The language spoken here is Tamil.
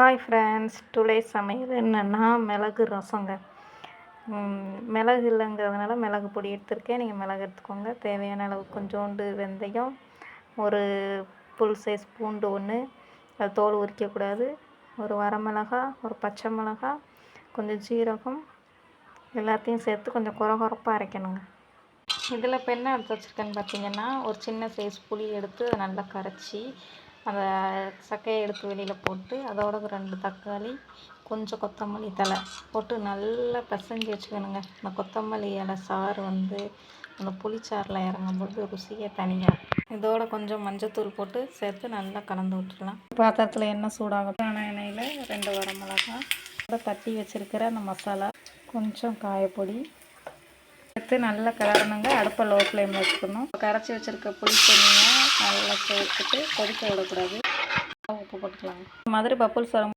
ஹாய் ஃப்ரெண்ட்ஸ், டுடே சமையல் என்னென்னா மிளகு ரசங்க. மிளகு இல்லைங்கிறதுனால மிளகு பொடி எடுத்திருக்கேன். நீங்கள் மிளகு எடுத்துக்கோங்க. தேவையான அளவு கொஞ்சோண்டு வெந்தயம், ஒரு ஃபுல் சைஸ் பூண்டு ஒன்று, அது தோல் உரிக்கக்கூடாது, ஒரு வரமிளகா, ஒரு பச்சை மிளகா, கொஞ்சம் ஜீரகம், எல்லாத்தையும் சேர்த்து கொஞ்சம் கொரகொரப்பாக அரைக்கணுங்க. இதில் இப்போ என்ன எடுத்து வச்சுருக்கேன்னு பார்த்தீங்கன்னா, ஒரு சின்ன சைஸ் புளி எடுத்து அதை நல்லா கரைச்சி அந்த சக்கையை எடுத்து வெளியில் போட்டு, அதோட 2 தக்காளி, கொஞ்சம் கொத்தமல்லி தழை போட்டு நல்லா பிசைஞ்சு வச்சுக்கணுங்க. அந்த கொத்தமல்லி இலை சாறு அந்த புளிச்சாறில் இறங்கும்போது ருசியே தனியாக. இதோட கொஞ்சம் மஞ்சத்தூள் போட்டு சேர்த்து நல்லா கலந்து விட்டுடலாம். பாத்திரத்தில் எண்ணெய் சூடாகட்டும். எண்ணெயில் 2 வரமிளகா, தட்டி வச்சுருக்கிற அந்த மசாலா, கொஞ்சம் காயப்பொடி சேர்த்து நல்லா கிளறணுங்க. அடுப்பை லோ ஃப்ளேமில் வச்சுக்கணும். கரைச்சி வச்சுருக்க புளி தண்ணியை நல்லா சேர்த்துட்டு கொதிக்க விடக்கூடாது. உப்பு போட்டுக்கலாங்க. இந்த மாதிரி பப்புள்ஸ் வரும்